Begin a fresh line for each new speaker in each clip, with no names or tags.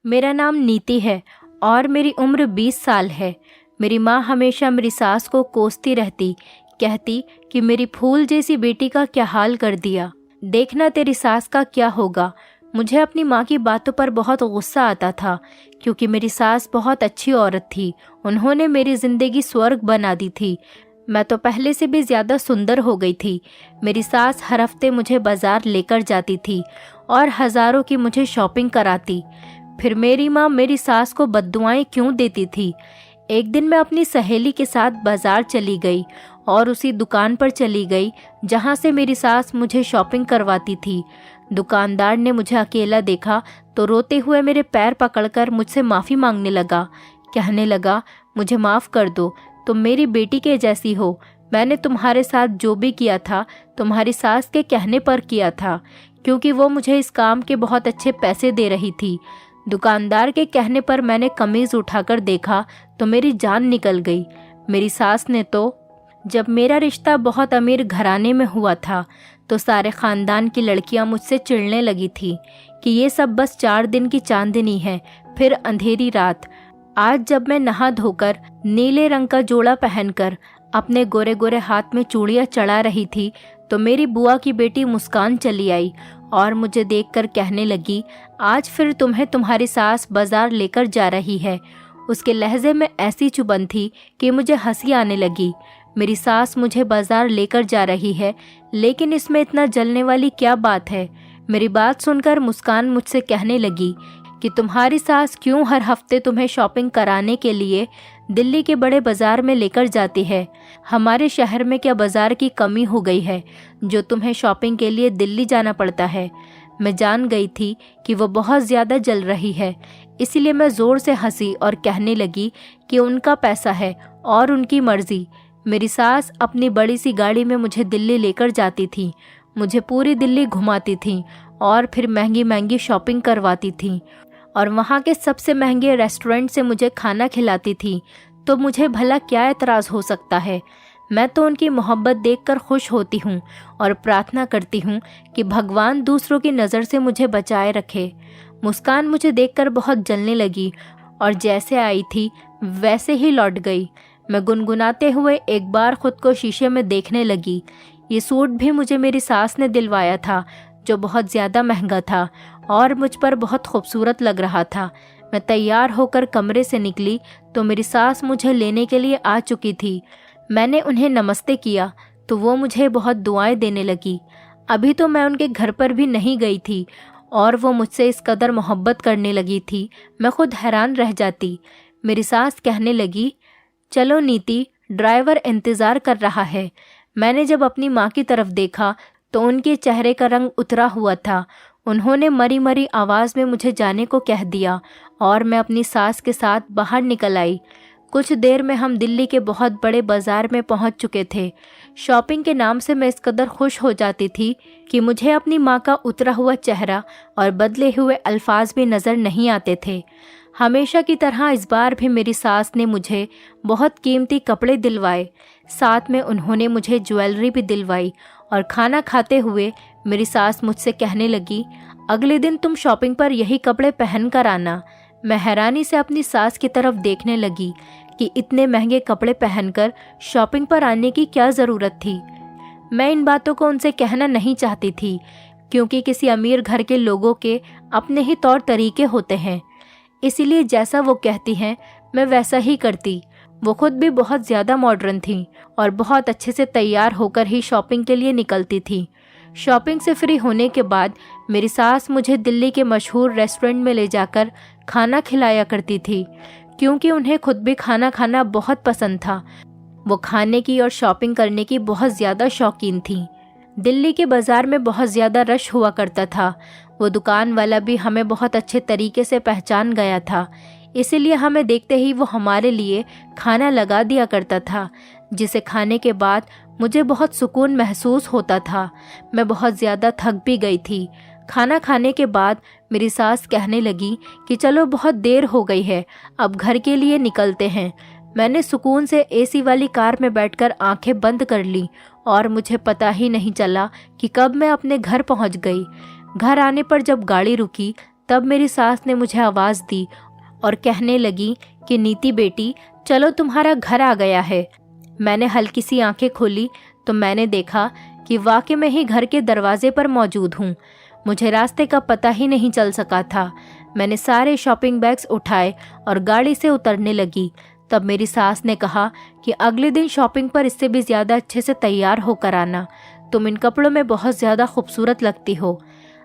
मेरा नाम नीति है और मेरी उम्र 20 साल है। मेरी माँ हमेशा मेरी सास को कोसती रहती, कहती कि मेरी फूल जैसी बेटी का क्या हाल कर दिया, देखना तेरी सास का क्या होगा। मुझे अपनी माँ की बातों पर बहुत गुस्सा आता था, क्योंकि मेरी सास बहुत अच्छी औरत थी। उन्होंने मेरी ज़िंदगी स्वर्ग बना दी थी। मैं तो पहले से भी ज़्यादा सुंदर हो गई थी। मेरी सास हर हफ्ते मुझे बाज़ार लेकर जाती थी और हज़ारों की मुझे शॉपिंग कराती। फिर मेरी माँ मेरी सास को बद्दुआएं क्यों देती थी। एक दिन मैं अपनी सहेली के साथ बाज़ार चली गई और उसी दुकान पर चली गई जहाँ से मेरी सास मुझे शॉपिंग करवाती थी। दुकानदार ने मुझे अकेला देखा तो रोते हुए मेरे पैर पकड़कर मुझसे माफ़ी मांगने लगा। कहने लगा, मुझे माफ़ कर दो, तुम मेरी बेटी के जैसी हो। मैंने तुम्हारे साथ जो भी किया था तुम्हारी सास के कहने पर किया था, क्योंकि वो मुझे इस काम के बहुत अच्छे पैसे दे रही थी। दुकानदार के कहने पर मैंने कमीज़ उठाकर देखा तो मेरी जान निकल गई। मेरी सास ने तो, जब मेरा रिश्ता बहुत अमीर घराने में हुआ था तो सारे ख़ानदान की लड़कियां मुझसे चिढ़ने लगी थी कि ये सब बस 4 दिन की चांदनी है, फिर अंधेरी रात। आज जब मैं नहा धोकर नीले रंग का जोड़ा पहनकर अपने गोरे गोरे हाथ में चूड़ियाँ चढ़ा रही थी तो मेरी बुआ की बेटी मुस्कान चली आई और मुझे देखकर कहने लगी, आज फिर तुम्हें तुम्हारी सास बाजार लेकर जा रही है। उसके लहजे में ऐसी चुभन थी कि मुझे हंसी आने लगी। मेरी सास मुझे बाजार लेकर जा रही है, लेकिन इसमें इतना जलने वाली क्या बात है। मेरी बात सुनकर मुस्कान मुझसे कहने लगी कि तुम्हारी सास क्यों हर हफ्ते तुम्हें शॉपिंग कराने के लिए दिल्ली के बड़े बाजार में लेकर जाती है। हमारे शहर में क्या बाजार की कमी हो गई है जो तुम्हें शॉपिंग के लिए दिल्ली जाना पड़ता है। मैं जान गई थी कि वो बहुत ज़्यादा जल रही है, इसीलिए मैं ज़ोर से हंसी और कहने लगी कि उनका पैसा है और उनकी मर्ज़ी। मेरी सास अपनी बड़ी सी गाड़ी में मुझे दिल्ली लेकर जाती थी, मुझे पूरी दिल्ली घुमाती थी और फिर महंगी महंगी शॉपिंग करवाती थी और वहाँ के सबसे महंगे रेस्टोरेंट से मुझे खाना खिलाती थी। तो मुझे भला क्या एतराज़ हो सकता है। मैं तो उनकी मोहब्बत देखकर खुश होती हूँ और प्रार्थना करती हूँ कि भगवान दूसरों की नज़र से मुझे बचाए रखे। मुस्कान मुझे देखकर बहुत जलने लगी और जैसे आई थी वैसे ही लौट गई। मैं गुनगुनाते हुए एक बार खुद को शीशे में देखने लगी। ये सूट भी मुझे मेरी सास ने दिलवाया था, जो बहुत ज़्यादा महंगा था और मुझ पर बहुत खूबसूरत लग रहा था। मैं तैयार होकर कमरे से निकली तो मेरी सास मुझे लेने के लिए आ चुकी थी। मैंने उन्हें नमस्ते किया तो वो मुझे बहुत दुआएं देने लगी। अभी तो मैं उनके घर पर भी नहीं गई थी और वो मुझसे इस कदर मोहब्बत करने लगी थी, मैं खुद हैरान रह जाती। मेरी सास कहने लगी, चलो नीति, ड्राइवर इंतज़ार कर रहा है। मैंने जब अपनी माँ की तरफ देखा तो उनके चेहरे का रंग उतरा हुआ था। उन्होंने मरी मरी आवाज़ में मुझे जाने को कह दिया और मैं अपनी सास के साथ बाहर निकल आई। कुछ देर में हम दिल्ली के बहुत बड़े बाज़ार में पहुंच चुके थे। शॉपिंग के नाम से मैं इस कदर खुश हो जाती थी कि मुझे अपनी माँ का उतरा हुआ चेहरा और बदले हुए अल्फाज भी नज़र नहीं आते थे। हमेशा की तरह इस बार भी मेरी सास ने मुझे बहुत कीमती कपड़े दिलवाए, साथ में उन्होंने मुझे ज्वेलरी भी दिलवाई। और खाना खाते हुए मेरी सास मुझसे कहने लगी, अगले दिन तुम शॉपिंग पर यही कपड़े पहन कर आना। मैं हैरानी से अपनी सास की तरफ देखने लगी कि इतने महंगे कपड़े पहनकर शॉपिंग पर आने की क्या ज़रूरत थी। मैं इन बातों को उनसे कहना नहीं चाहती थी, क्योंकि किसी अमीर घर के लोगों के अपने ही तौर तरीके होते हैं, इसीलिए जैसा वो कहती हैं मैं वैसा ही करती। वो खुद भी बहुत ज़्यादा मॉडर्न थी और बहुत अच्छे से तैयार होकर ही शॉपिंग के लिए निकलती थी। शॉपिंग से फ्री होने के बाद मेरी सास मुझे दिल्ली के मशहूर रेस्टोरेंट में ले जाकर खाना खिलाया करती थी, क्योंकि उन्हें खुद भी खाना खाना बहुत पसंद था। वो खाने की और शॉपिंग करने की बहुत ज़्यादा शौकीन थी। दिल्ली के बाज़ार में बहुत ज़्यादा रश हुआ करता था। वो दुकान वाला भी हमें बहुत अच्छे तरीके से पहचान गया था, इसीलिए हमें देखते ही वो हमारे लिए खाना लगा दिया करता था, जिसे खाने के बाद मुझे बहुत सुकून महसूस होता था। मैं बहुत ज़्यादा थक भी गई थी। खाना खाने के बाद मेरी सास कहने लगी कि चलो बहुत देर हो गई है, अब घर के लिए निकलते हैं। मैंने सुकून से एसी वाली कार में बैठकर आंखें बंद कर ली और मुझे पता ही नहीं चला कि कब मैं अपने घर पहुंच गई। घर आने पर जब गाड़ी रुकी तब मेरी सास ने मुझे आवाज़ दी और कहने लगी कि नीति बेटी, चलो तुम्हारा घर आ गया है। मैंने हल्की सी आंखें खोली तो मैंने देखा कि वाकई में ही घर के दरवाजे पर मौजूद हूँ। मुझे रास्ते का पता ही नहीं चल सका था। मैंने सारे शॉपिंग बैग्स उठाए और गाड़ी से उतरने लगी। तब मेरी सास ने कहा कि अगले दिन शॉपिंग पर इससे भी ज़्यादा अच्छे से तैयार होकर आना, तुम इन कपड़ों में बहुत ज़्यादा खूबसूरत लगती हो।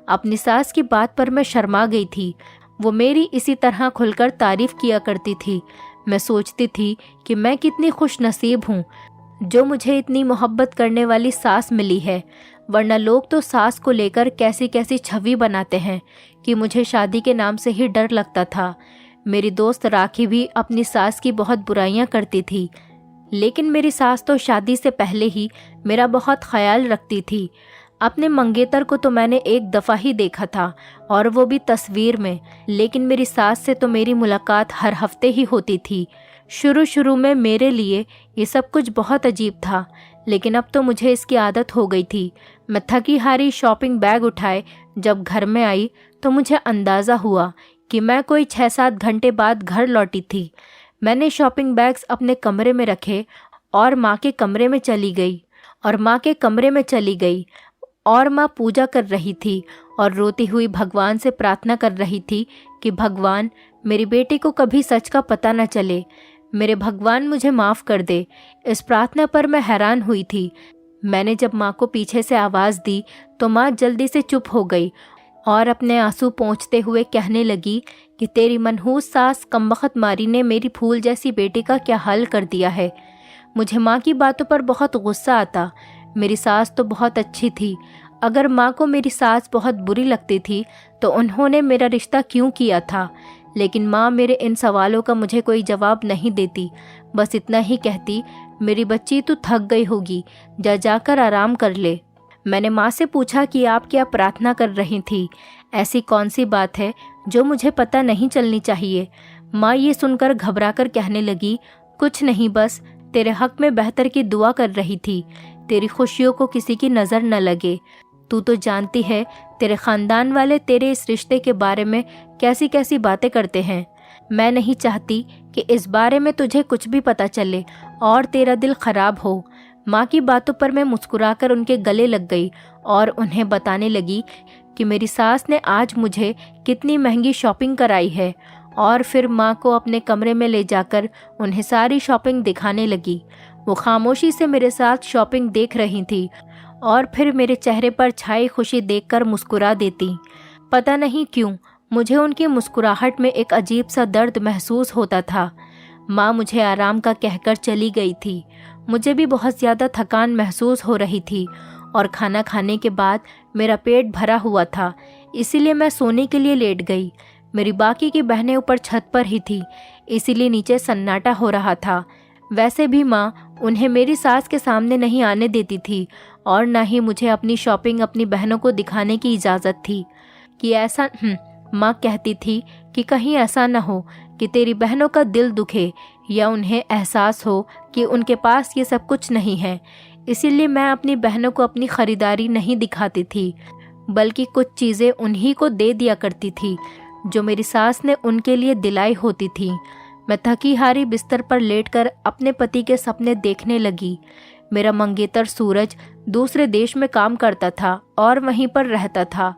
अपनी सास की बात पर मैं शर्मा गई थी। वो मेरी इसी तरह खुलकर तारीफ़ किया करती थी। मैं सोचती थी कि मैं कितनी खुश नसीब हूँ जो मुझे इतनी मोहब्बत करने वाली सास मिली है, वरना लोग तो सास को लेकर कैसी कैसी छवि बनाते हैं कि मुझे शादी के नाम से ही डर लगता था। मेरी दोस्त राखी भी अपनी सास की बहुत बुराइयां करती थी, लेकिन मेरी सास तो शादी से पहले ही मेरा बहुत ख्याल रखती थी। अपने मंगेतर को तो मैंने एक दफ़ा ही देखा था और वो भी तस्वीर में, लेकिन मेरी सास से तो मेरी मुलाकात हर हफ्ते ही होती थी। शुरू शुरू में मेरे लिए ये सब कुछ बहुत अजीब था, लेकिन अब तो मुझे इसकी आदत हो गई थी। मैं थकी हारी शॉपिंग बैग उठाए जब घर में आई तो मुझे अंदाज़ा हुआ कि मैं कोई 6-7 घंटे बाद घर लौटी थी। मैंने शॉपिंग बैग्स अपने कमरे में रखे और माँ के कमरे में चली गई और माँ पूजा कर रही थी और रोती हुई भगवान से प्रार्थना कर रही थी कि भगवान, मेरी बेटी को कभी सच का पता न चले, मेरे भगवान मुझे माफ़ कर दे। इस प्रार्थना पर मैं हैरान हुई थी। मैंने जब माँ को पीछे से आवाज़ दी तो माँ जल्दी से चुप हो गई और अपने आंसू पोंछते हुए कहने लगी कि तेरी मनहूस सास कमबख्त मारी ने मेरी फूल जैसी बेटी का क्या हाल कर दिया है। मुझे माँ की बातों पर बहुत गुस्सा आता। मेरी सास तो बहुत अच्छी थी। अगर माँ को मेरी सास बहुत बुरी लगती थी तो उन्होंने मेरा रिश्ता क्यों किया था? लेकिन माँ मेरे इन सवालों का मुझे कोई जवाब नहीं देती। बस इतना ही कहती, मेरी बच्ची तू थक गई होगी, जाकर आराम कर ले। मैंने माँ से पूछा कि आप क्या प्रार्थना कर रही थी? ऐसी कौन सी बात है जो मुझे पता नहीं चलनी चाहिए? माँ ये सुनकर घबराकर कहने लगी, कुछ नहीं, बस तेरे हक में बेहतर की दुआ कर रही थी। तेरी खुशियों को किसी की नज़र न लगे। तू तो जानती है तेरे ख़ानदान वाले तेरे इस रिश्ते के बारे में कैसी कैसी बातें करते हैं। मैं नहीं चाहती कि इस बारे में तुझे कुछ भी पता चले और तेरा दिल ख़राब हो। माँ की बातों पर मैं मुस्कुराकर उनके गले लग गई और उन्हें बताने लगी कि मेरी सास ने आज मुझे कितनी महंगी शॉपिंग कराई है, और फिर माँ को अपने कमरे में ले जाकर उन्हें सारी शॉपिंग दिखाने लगी। वो खामोशी से मेरे साथ शॉपिंग देख रही थी और फिर मेरे चेहरे पर छाई खुशी देखकर मुस्कुरा देती। पता नहीं क्यों मुझे उनकी मुस्कुराहट में एक अजीब सा दर्द महसूस होता था। माँ मुझे आराम का कहकर चली गई थी। मुझे भी बहुत ज़्यादा थकान महसूस हो रही थी और खाना खाने के बाद मेरा पेट भरा हुआ था, इसीलिए मैं सोने के लिए लेट गई। मेरी बाकी की बहनें ऊपर छत पर ही थी, इसीलिए नीचे सन्नाटा हो रहा था। वैसे भी माँ उन्हें मेरी सास के सामने नहीं आने देती थी और ना ही मुझे अपनी शॉपिंग अपनी बहनों को दिखाने की इजाज़त थी। कि ऐसा माँ कहती थी कि कहीं ऐसा न हो कि तेरी बहनों का दिल दुखे या उन्हें एहसास हो कि उनके पास ये सब कुछ नहीं है। इसीलिए मैं अपनी बहनों को अपनी ख़रीदारी नहीं दिखाती थी, बल्कि कुछ चीज़ें उन्हीं को दे दिया करती थी जो मेरी सास ने उनके लिए दिलाई होती थी। मैं थकी हारी बिस्तर पर लेटकर अपने पति के सपने देखने लगी। मेरा मंगेतर सूरज दूसरे देश में काम करता था और वहीं पर रहता था।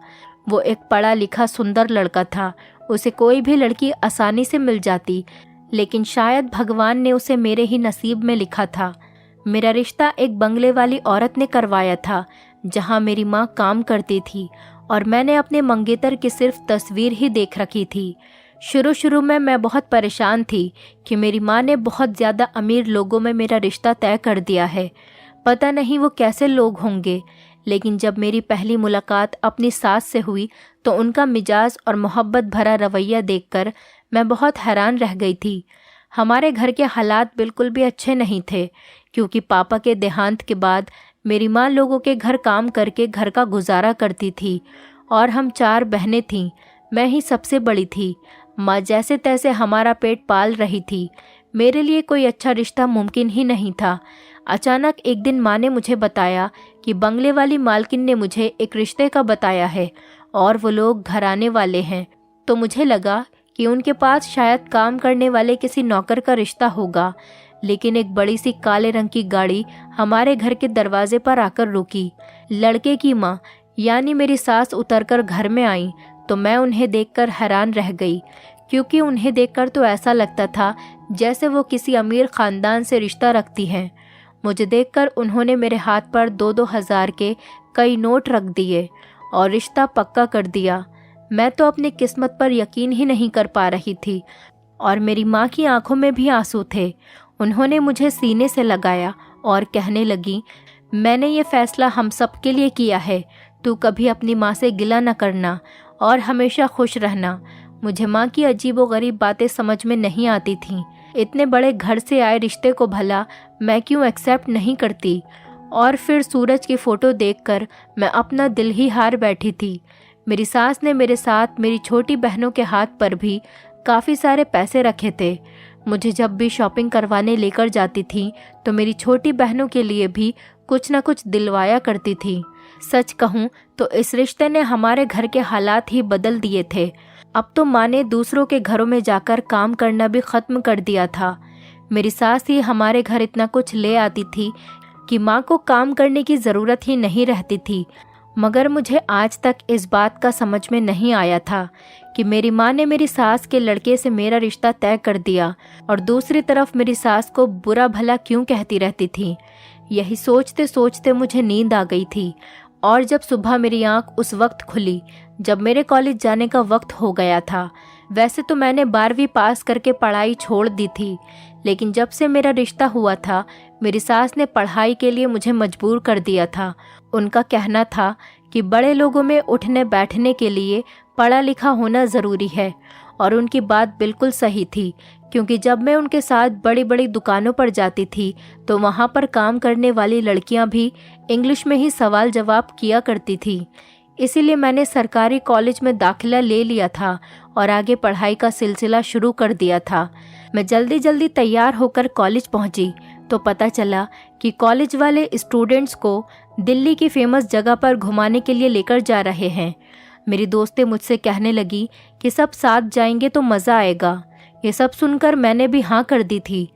वो एक पढ़ा लिखा सुंदर लड़का था। उसे कोई भी लड़की आसानी से मिल जाती, लेकिन शायद भगवान ने उसे मेरे ही नसीब में लिखा था। मेरा रिश्ता एक बंगले वाली औरत ने करवाया था जहां मेरी माँ काम करती थी और मैंने अपने मंगेतर की सिर्फ तस्वीर ही देख रखी थी। शुरू में मैं बहुत परेशान थी कि मेरी माँ ने बहुत ज़्यादा अमीर लोगों में मेरा रिश्ता तय कर दिया है। पता नहीं वो कैसे लोग होंगे, लेकिन जब मेरी पहली मुलाकात अपनी सास से हुई तो उनका मिजाज और मोहब्बत भरा रवैया देखकर मैं बहुत हैरान रह गई थी। हमारे घर के हालात बिल्कुल भी अच्छे नहीं थे, क्योंकि पापा के देहांत के बाद मेरी माँ लोगों के घर काम करके घर का गुजारा करती थी और हम 4 बहनें थीं। मैं ही सबसे बड़ी थी। माँ जैसे तैसे हमारा पेट पाल रही थी। मेरे लिए कोई अच्छा रिश्ता मुमकिन ही नहीं था। अचानक एक दिन माँ ने मुझे बताया कि बंगले वाली मालकिन ने मुझे एक रिश्ते का बताया है और वो लोग घराने वाले हैं। तो मुझे लगा कि उनके पास शायद काम करने वाले किसी नौकर का रिश्ता होगा, लेकिन एक बड़ी सी काले रंग की गाड़ी हमारे घर के दरवाजे पर आकर रुकी। लड़के की माँ यानी मेरी सास उतरकर घर में आई तो मैं उन्हें देखकर हैरान रह गई, क्योंकि उन्हें देखकर तो ऐसा लगता था जैसे वो किसी अमीर खानदान से रिश्ता रखती हैं। मुझे देखकर उन्होंने मेरे हाथ पर 2-2 हज़ार के कई नोट रख दिए और रिश्ता पक्का कर दिया। मैं तो अपनी किस्मत पर यकीन ही नहीं कर पा रही थी और मेरी माँ की आंखों में भी आंसू थे। उन्होंने मुझे सीने से लगाया और कहने लगी, मैंने ये फैसला हम सब के लिए किया है, तू कभी अपनी माँ से गिला न करना और हमेशा खुश रहना। मुझे माँ की अजीबोगरीब बातें समझ में नहीं आती थीं। इतने बड़े घर से आए रिश्ते को भला मैं क्यों एक्सेप्ट नहीं करती। और फिर सूरज की फ़ोटो देखकर मैं अपना दिल ही हार बैठी थी। मेरी सास ने मेरे साथ मेरी छोटी बहनों के हाथ पर भी काफ़ी सारे पैसे रखे थे। मुझे जब भी शॉपिंग करवाने लेकर जाती थी तो मेरी छोटी बहनों के लिए भी कुछ न कुछ दिलवाया करती थी। सच कहूँ तो इस रिश्ते ने हमारे घर के हालात ही बदल दिए थे। अब तो माँ ने दूसरों के घरों में जाकर काम करना भी ख़त्म कर दिया था। मेरी सास ही हमारे घर इतना कुछ ले आती थी कि माँ को काम करने की ज़रूरत ही नहीं रहती थी। मगर मुझे आज तक इस बात का समझ में नहीं आया था कि मेरी माँ ने मेरी सास के लड़के से मेरा रिश्ता तय कर दिया और दूसरी तरफ मेरी सास को बुरा भला क्यों कहती रहती थी। यही सोचते सोचते मुझे नींद आ गई थी और जब सुबह मेरी आंख उस वक्त खुली जब मेरे कॉलेज जाने का वक्त हो गया था। वैसे तो मैंने 12वीं पास करके पढ़ाई छोड़ दी थी, लेकिन जब से मेरा रिश्ता हुआ था मेरी सास ने पढ़ाई के लिए मुझे मजबूर कर दिया था। उनका कहना था कि बड़े लोगों में उठने बैठने के लिए पढ़ा लिखा होना ज़रूरी है, और उनकी बात बिल्कुल सही थी, क्योंकि जब मैं उनके साथ बड़ी बड़ी दुकानों पर जाती थी तो वहाँ पर काम करने वाली लड़कियाँ भी इंग्लिश में ही सवाल जवाब किया करती थी। इसीलिए मैंने सरकारी कॉलेज में दाखिला ले लिया था और आगे पढ़ाई का सिलसिला शुरू कर दिया था। मैं जल्दी जल्दी तैयार होकर कॉलेज पहुंची तो पता चला कि कॉलेज वाले स्टूडेंट्स को दिल्ली की फेमस जगह पर घुमाने के लिए लेकर जा रहे हैं। मेरी दोस्तें मुझसे कहने लगी कि सब साथ जाएंगे तो मज़ा आएगा। ये सब सुनकर मैंने भी हाँ कर दी थी।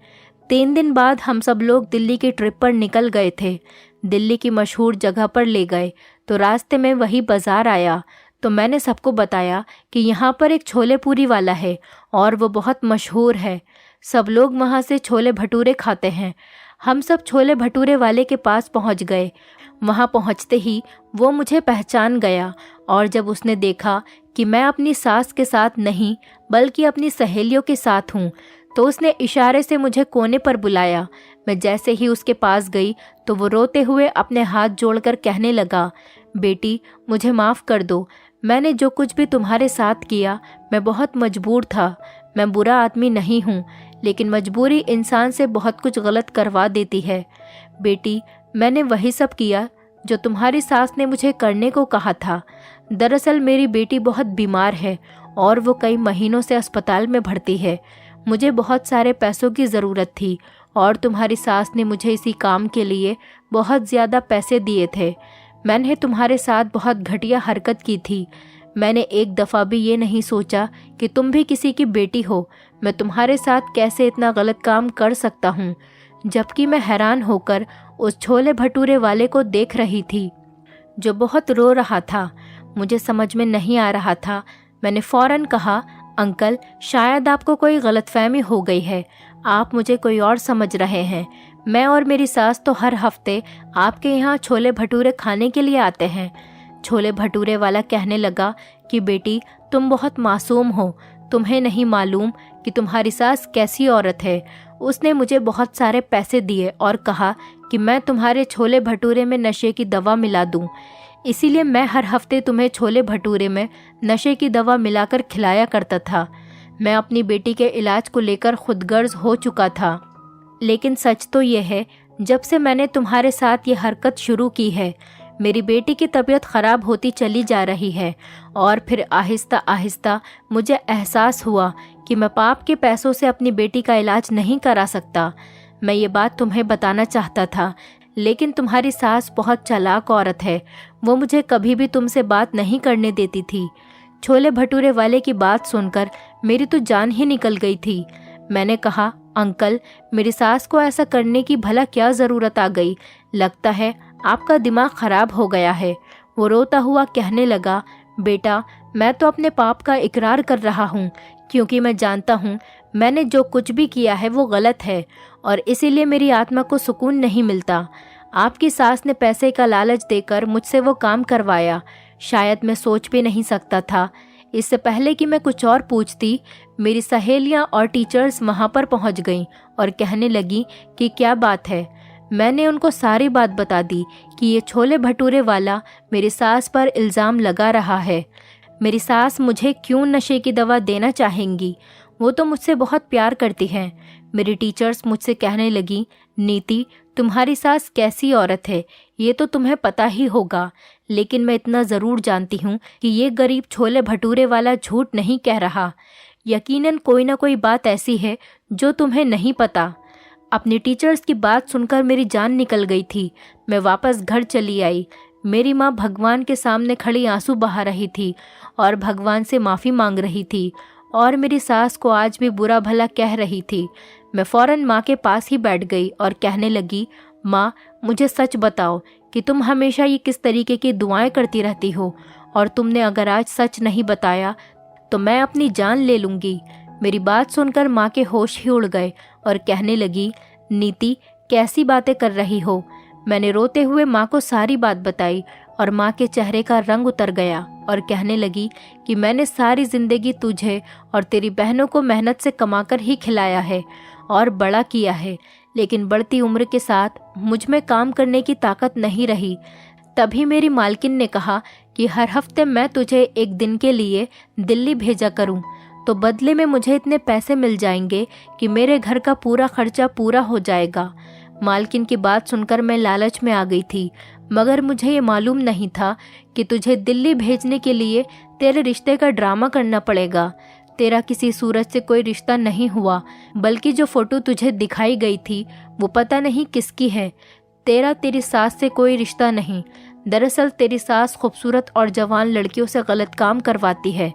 3 दिन बाद हम सब लोग दिल्ली की ट्रिप पर निकल गए थे। दिल्ली की मशहूर जगह पर ले गए तो रास्ते में वही बाज़ार आया तो मैंने सबको बताया कि यहाँ पर एक छोले पूरी वाला है और वो बहुत मशहूर है। सब लोग वहाँ से छोले भटूरे खाते हैं। हम सब छोले भटूरे वाले के पास पहुँच गए। वहाँ पहुँचते ही वो मुझे पहचान गया और जब उसने देखा कि मैं अपनी सास के साथ नहीं बल्कि अपनी सहेलियों के साथ हूँ तो उसने इशारे से मुझे कोने पर बुलाया। मैं जैसे ही उसके पास गई तो वो रोते हुए अपने हाथ जोड़कर कहने लगा, बेटी मुझे माफ़ कर दो, मैंने जो कुछ भी तुम्हारे साथ किया मैं बहुत मजबूर था। मैं बुरा आदमी नहीं हूँ, लेकिन मजबूरी इंसान से बहुत कुछ गलत करवा देती है। बेटी मैंने वही सब किया जो तुम्हारी सास ने मुझे करने को कहा था। दरअसल मेरी बेटी बहुत बीमार है और वो कई महीनों से अस्पताल में भर्ती है। मुझे बहुत सारे पैसों की ज़रूरत थी और तुम्हारी सास ने मुझे इसी काम के लिए बहुत ज़्यादा पैसे दिए थे। मैंने तुम्हारे साथ बहुत घटिया हरकत की थी। मैंने एक दफ़ा भी ये नहीं सोचा कि तुम भी किसी की बेटी हो। मैं तुम्हारे साथ कैसे इतना गलत काम कर सकता हूँ। जबकि मैं हैरान होकर उस छोले भटूरे वाले को देख रही थी जो बहुत रो रहा था। मुझे समझ में नहीं आ रहा था। मैंने फ़ौरन कहा, अंकल शायद आपको कोई गलतफहमी हो गई है, आप मुझे कोई और समझ रहे हैं। मैं और मेरी सास तो हर हफ्ते आपके यहाँ छोले भटूरे खाने के लिए आते हैं। छोले भटूरे वाला कहने लगा कि बेटी तुम बहुत मासूम हो, तुम्हें नहीं मालूम कि तुम्हारी सास कैसी औरत है। उसने मुझे बहुत सारे पैसे दिए और कहा कि मैं तुम्हारे छोले भटूरे में नशे की दवा मिला दूं। इसीलिए मैं हर हफ्ते तुम्हें छोले भटूरे में नशे की दवा मिलाकर खिलाया करता था। मैं अपनी बेटी के इलाज को लेकर खुदगर्ज हो चुका था, लेकिन सच तो ये है जब से मैंने तुम्हारे साथ ये हरकत शुरू की है मेरी बेटी की तबीयत ख़राब होती चली जा रही है। और फिर आहिस्ता आहिस्ता मुझे एहसास हुआ कि मैं पाप के पैसों से अपनी बेटी का इलाज नहीं करा सकता। मैं ये बात तुम्हें बताना चाहता था, लेकिन तुम्हारी सास बहुत चालाक औरत है। वो मुझे कभी भी तुमसे बात नहीं करने देती थी। छोले भटूरे वाले की बात सुनकर मेरी तो जान ही निकल गई थी। मैंने कहा, अंकल, मेरी सास को ऐसा करने की भला क्या ज़रूरत आ गई? लगता है आपका दिमाग खराब हो गया है। वो रोता हुआ कहने लगा, बेटा, मैं तो अपने पाप का इकरार कर रहा हूँ, क्योंकि मैं जानता हूँ मैंने जो कुछ भी किया है वो गलत है और इसीलिए मेरी आत्मा को सुकून नहीं मिलता। आपकी सास ने पैसे का लालच देकर मुझसे वो काम करवाया। शायद मैं सोच भी नहीं सकता था। इससे पहले कि मैं कुछ और पूछती, मेरी सहेलियां और टीचर्स वहां पर पहुंच गईं और कहने लगी कि क्या बात है। मैंने उनको सारी बात बता दी कि ये छोले भटूरे वाला मेरी सास पर इल्ज़ाम लगा रहा है। मेरी सास मुझे क्यों नशे की दवा देना चाहेंगी? वो तो मुझसे बहुत प्यार करती हैं। मेरी टीचर्स मुझसे कहने लगी, नीति, तुम्हारी सास कैसी औरत है ये तो तुम्हें पता ही होगा, लेकिन मैं इतना ज़रूर जानती हूँ कि ये गरीब छोले भटूरे वाला झूठ नहीं कह रहा। यकीनन कोई ना कोई बात ऐसी है जो तुम्हें नहीं पता। अपनी टीचर्स की बात सुनकर मेरी जान निकल गई थी। मैं वापस घर चली आई। मेरी माँ भगवान के सामने खड़ी आंसू बहा रही थी और भगवान से माफ़ी मांग रही थी और मेरी सास को आज भी बुरा भला कह रही थी। मैं फ़ौरन माँ के पास ही बैठ गई और कहने लगी, माँ, मुझे सच बताओ कि तुम हमेशा ये किस तरीके की दुआएं करती रहती हो, और तुमने अगर आज सच नहीं बताया तो मैं अपनी जान ले लूँगी। मेरी बात सुनकर माँ के होश ही उड़ गए और कहने लगी, नीति, कैसी बातें कर रही हो? मैंने रोते हुए माँ को सारी बात बताई और माँ के चेहरे का रंग उतर गया और कहने लगी कि मैंने सारी ज़िंदगी तुझे और तेरी बहनों को मेहनत से कमाकर ही खिलाया है और बड़ा किया है, लेकिन बढ़ती उम्र के साथ मुझ में काम करने की ताकत नहीं रही। तभी मेरी मालकिन ने कहा कि हर हफ्ते मैं तुझे एक दिन के लिए दिल्ली भेजा करूं, तो बदले में मुझे इतने पैसे मिल जाएंगे कि मेरे घर का पूरा खर्चा पूरा हो जाएगा। मालकिन की बात सुनकर मैं लालच में आ गई थी, मगर मुझे ये मालूम नहीं था कि तुझे दिल्ली भेजने के लिए तेरे रिश्ते का ड्रामा करना पड़ेगा। तेरा किसी सूरज से कोई रिश्ता नहीं हुआ, बल्कि जो फ़ोटो तुझे दिखाई गई थी वो पता नहीं किसकी है। तेरा तेरी सास से कोई रिश्ता नहीं। दरअसल तेरी सास खूबसूरत और जवान लड़कियों से गलत काम करवाती है।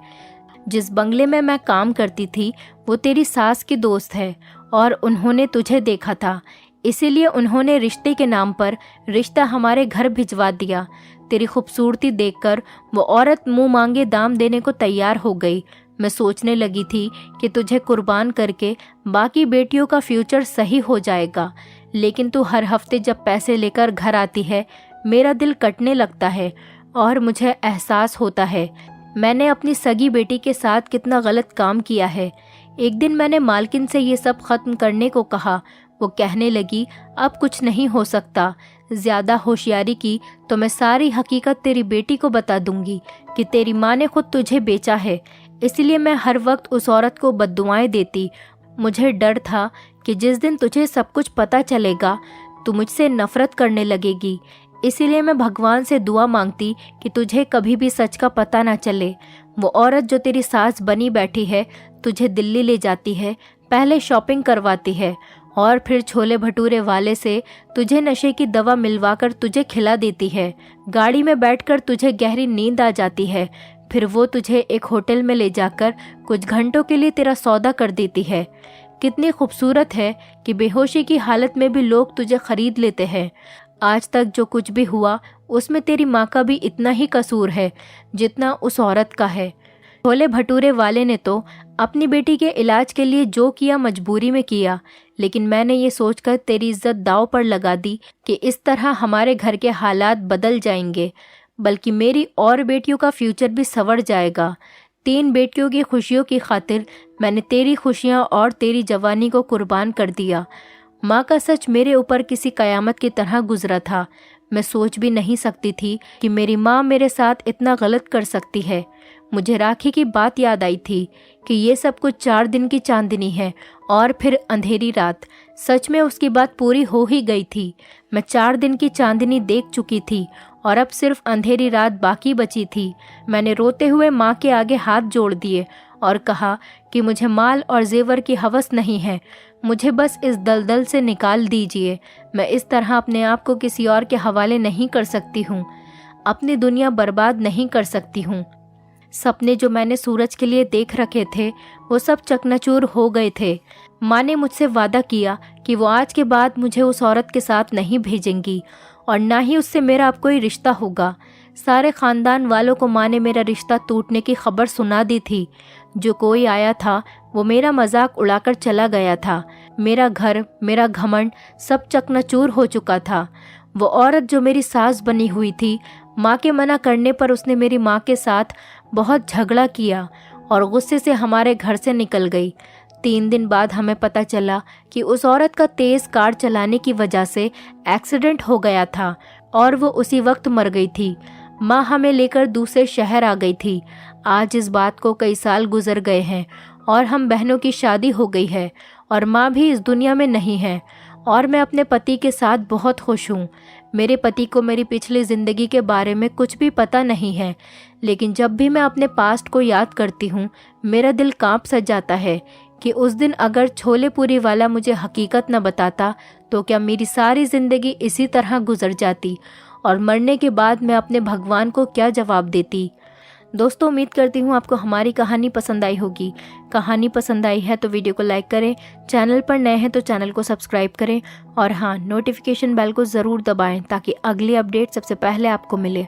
जिस बंगले में मैं काम करती थी वो तेरी सास की दोस्त है और उन्होंने तुझे देखा था, इसीलिए उन्होंने रिश्ते के नाम पर रिश्ता हमारे घर भिजवा दिया। तेरी खूबसूरती देखकर वो औरत मुंह मांगे दाम देने को तैयार हो गई। मैं सोचने लगी थी कि तुझे कुर्बान करके बाकी बेटियों का फ्यूचर सही हो जाएगा, लेकिन तू हर हफ्ते जब पैसे लेकर घर आती है मेरा दिल कटने लगता है और मुझे एहसास होता है मैंने अपनी सगी बेटी के साथ कितना गलत काम किया है। एक दिन मैंने मालकिन से ये सब ख़त्म करने को कहा। वो कहने लगी, अब कुछ नहीं हो सकता। ज़्यादा होशियारी की तो मैं सारी हकीकत तेरी बेटी को बता दूंगी कि तेरी माँ ने खुद तुझे बेचा है, इसलिए मैं हर वक्त उस औरत को बद्दुआएं देती। मुझे डर था कि जिस दिन तुझे सब कुछ पता चलेगा तू मुझसे नफ़रत करने लगेगी, इसीलिए मैं भगवान से दुआ मांगती कि तुझे कभी भी सच का पता ना चले। वो औरत जो तेरी सास बनी बैठी है तुझे दिल्ली ले जाती है, पहले शॉपिंग करवाती है और फिर छोले भटूरे वाले से तुझे नशे की दवा मिलवाकर तुझे खिला देती है। गाड़ी में बैठकर तुझे गहरी नींद आ जाती है। फिर वो तुझे एक होटल में ले जाकर कुछ घंटों के लिए तेरा सौदा कर देती है। कितनी खूबसूरत है कि बेहोशी की हालत में भी लोग तुझे खरीद लेते हैं। आज तक जो कुछ भी हुआ उसमें तेरी माँ का भी इतना ही कसूर है जितना उस औरत का है। छोले भटूरे वाले ने तो अपनी बेटी के इलाज के लिए जो किया मजबूरी में किया, लेकिन मैंने ये सोचकर तेरी इज्जत दांव पर लगा दी कि इस तरह हमारे घर के हालात बदल जाएंगे, बल्कि मेरी और बेटियों का फ्यूचर भी संवर जाएगा। 3 बेटियों की खुशियों की खातिर मैंने तेरी खुशियाँ और तेरी जवानी को कुर्बान कर दिया। माँ का सच मेरे ऊपर किसी कयामत की तरह गुजरा था। मैं सोच भी नहीं सकती थी कि मेरी माँ मेरे साथ इतना गलत कर सकती है। मुझे राखी की बात याद आई थी कि ये सब कुछ 4 दिन की चांदनी है और फिर अंधेरी रात। सच में उसकी बात पूरी हो ही गई थी। मैं 4 दिन की चांदनी देख चुकी थी और अब सिर्फ अंधेरी रात बाकी बची थी। मैंने रोते हुए माँ के आगे हाथ जोड़ दिए और कहा कि मुझे माल और जेवर की हवस नहीं है, मुझे बस इस दलदल से निकाल दीजिए। मैं इस तरह अपने आप को किसी और के हवाले नहीं कर सकती हूँ, अपनी दुनिया बर्बाद नहीं कर सकती हूँ। सपने जो मैंने सूरज के लिए देख रखे थे वो सब चकनाचूर हो गए थे। माँ ने मुझसे वादा किया कि वो आज के बाद मुझे उस औरत के साथ नहीं भेजेंगी और ना ही उससे मेरा अब कोई रिश्ता होगा। सारे ख़ानदान वालों को माँ ने मेरा रिश्ता टूटने की खबर सुना दी थी। जो कोई आया था वो मेरा मजाक उड़ाकर चला गया था। मेरा घर, मेरा घमंड सब चकनाचूर हो चुका था। वो औरत जो मेरी सास बनी हुई थी, माँ के मना करने पर उसने मेरी माँ के साथ बहुत झगड़ा किया और गुस्से से हमारे घर से निकल गई। 3 दिन बाद हमें पता चला कि उस औरत का तेज़ कार चलाने की वजह से एक्सीडेंट हो गया था और वो उसी वक्त मर गई थी। माँ हमें लेकर दूसरे शहर आ गई थी। आज इस बात को कई साल गुजर गए हैं और हम बहनों की शादी हो गई है और माँ भी इस दुनिया में नहीं है और मैं अपने पति के साथ बहुत खुश हूँ। मेरे पति को मेरी पिछली ज़िंदगी के बारे में कुछ भी पता नहीं है, लेकिन जब भी मैं अपने पास्ट को याद करती हूँ मेरा दिल कांप सा जाता है कि उस दिन अगर छोले पूरी वाला मुझे हकीकत न बताता तो क्या मेरी सारी ज़िंदगी इसी तरह गुजर जाती और मरने के बाद मैं अपने भगवान को क्या जवाब देती। दोस्तों, उम्मीद करती हूँ आपको हमारी कहानी पसंद आई होगी। कहानी पसंद आई है तो वीडियो को लाइक करें, चैनल पर नए हैं तो चैनल को सब्सक्राइब करें और हाँ, नोटिफिकेशन बेल को ज़रूर दबाएं ताकि अगली अपडेट सबसे पहले आपको मिले।